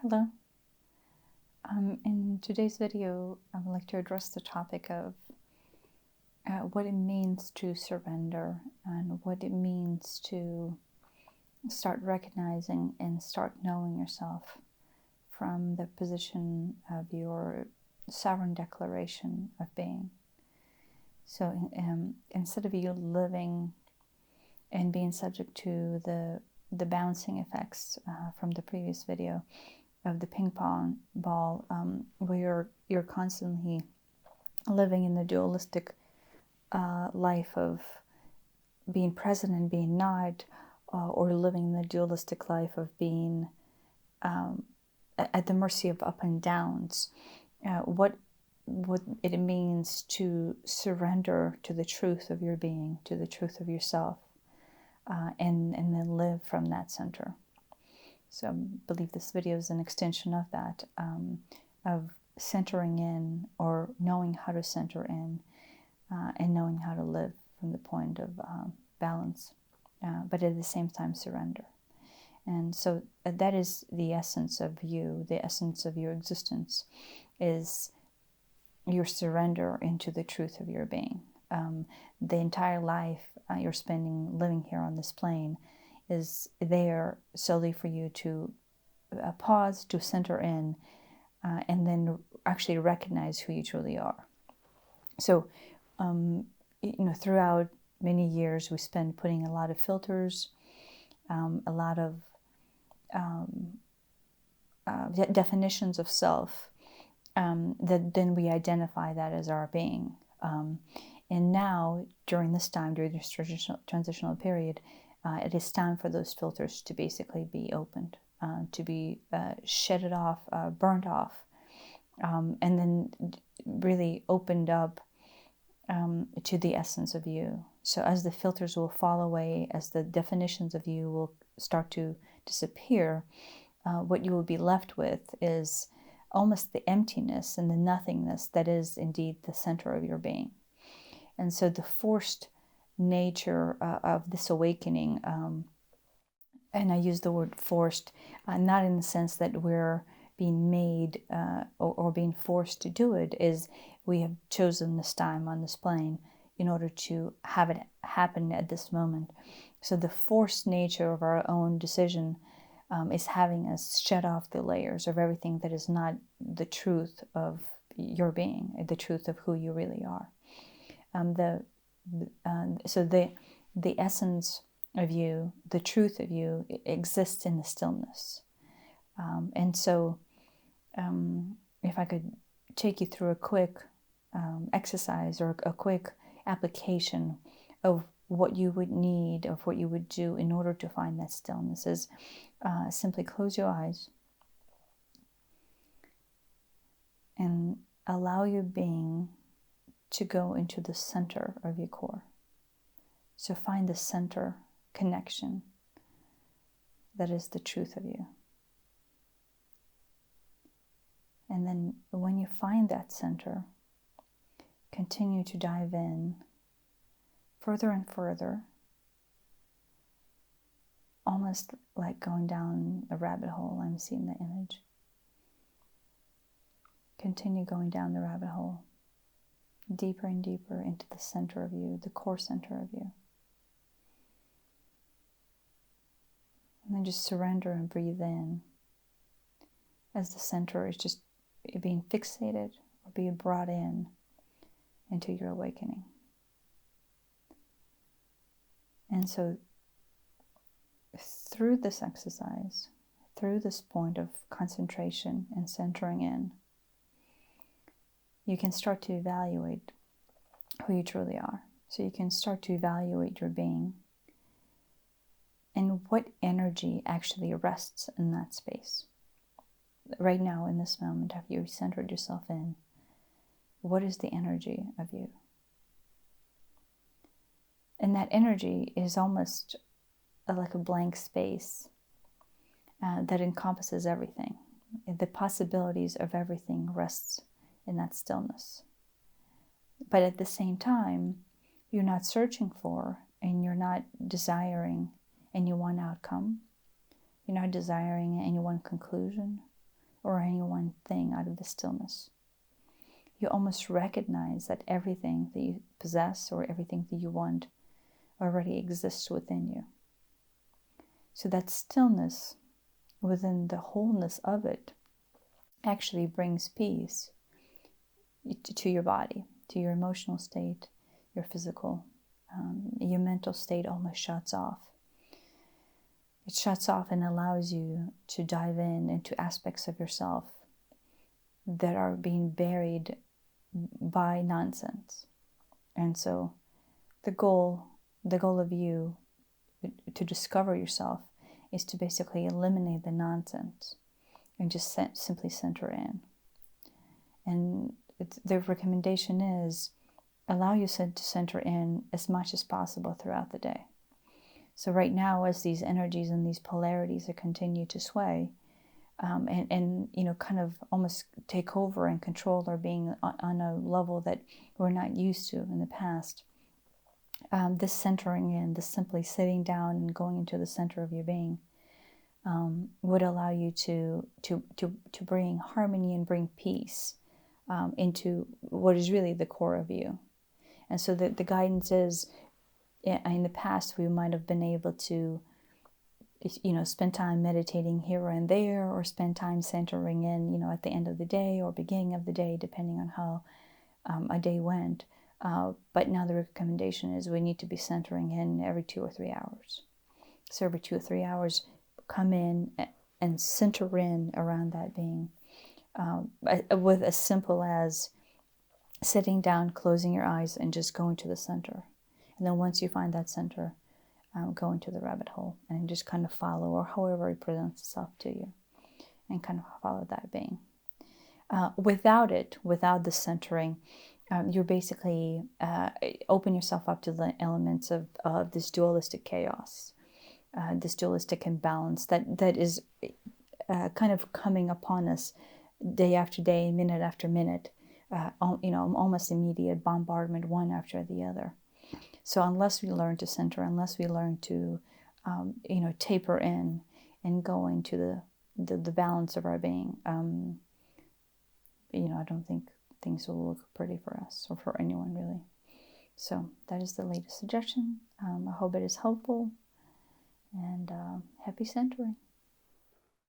Hello. In today's video, I would like to address the topic of what it means to surrender and what it means to start recognizing and start knowing yourself from the position of your sovereign declaration of being. So instead of you living and being subject to the bouncing effects from the previous video, of the ping pong ball, where you're constantly living in the dualistic life of being present and being not, or living in the dualistic life of being at the mercy of up and downs. What it means to surrender to the truth of your being, to the truth of yourself, and then live from that center. So I believe this video is an extension of that, of centering in, or knowing how to center in, and knowing how to live from the point of balance, but at the same time surrender. And so that is the essence of you, the essence of your existence, is your surrender into the truth of your being. The entire life you're spending living here on this plane is there solely for you to pause, to center in, and then actually recognize who you truly are. So, throughout many years, we spend putting a lot of filters, a lot of definitions of self, that then we identify that as our being. And now, during this time, during this transitional period, it is time for those filters to basically be opened, to be shedded off, burnt off, and then really opened up to the essence of you. So as the filters will fall away, as the definitions of you will start to disappear, what you will be left with is almost the emptiness and the nothingness that is indeed the center of your being. And so the forced nature of this awakening, and I use the word forced, not in the sense that we're being made or being forced to do it, is we have chosen this time on this plane in order to have it happen at this moment. So the forced nature of our own decision is having us shed off the layers of everything that is not the truth of your being, the truth of who you really are. So the essence of you, the truth of you, exists in the stillness. And so if I could take you through a quick exercise or a quick application of what you would need, of what you would do in order to find that stillness, is simply close your eyes and allow your being to go into the center of your core. So find the center connection that is the truth of you. And then when you find that center, continue to dive in further and further, almost like going down a rabbit hole. I'm seeing the image. Continue going down the rabbit hole, deeper and deeper into the center of you, the core center of you. And then just surrender and breathe in as the center is just being fixated or being brought in into your awakening. And so through this exercise, through this point of concentration and centering in, you can start to evaluate who you truly are. So you can start to evaluate your being and what energy actually rests in that space. Right now, in this moment, have you centered yourself in? What is the energy of you? And that energy is almost like a blank space that encompasses everything. The possibilities of everything rests in that stillness. But at the same time, you're not searching for, and you're not desiring any one outcome. You're not desiring any one conclusion. or any one thing out of the stillness. You almost recognize that everything that you possess or everything that you want already exists within you. So that stillness within the wholeness of it actually brings peace to your body, to your emotional state, your physical, your mental state almost shuts off. It shuts off and allows you to dive into aspects of yourself that are being buried by nonsense. And so the goal of you to discover yourself is to basically eliminate the nonsense and just simply center in. And the recommendation is allow yourself to center in as much as possible throughout the day. So right now, as these energies and these polarities continue to sway, and kind of almost take over and control our being on a level that we're not used to in the past, this centering in, this simply sitting down and going into the center of your being, would allow you to bring harmony and bring peace into what is really the core of you. And so the guidance is, in the past, we might have been able to, spend time meditating here and there, or spend time centering in, at the end of the day or beginning of the day, depending on how a day went. But now the recommendation is we need to be centering in every 2 or 3 hours. So every 2 or 3 hours, come in and center in around that being, with as simple as sitting down, closing your eyes, and just going to the center. And then once you find that center, go into the rabbit hole and just kind of follow, or however it presents itself to you, and kind of follow that being. Without the centering, you're basically open yourself up to the elements of this dualistic chaos, this dualistic imbalance that is kind of coming upon us day after day, minute after minute, almost immediate bombardment, one after the other. So unless we learn to center, unless we learn to, taper in and go into the balance of our being, I don't think things will look pretty for us or for anyone really. So that is the latest suggestion. I hope it is helpful, and happy centering.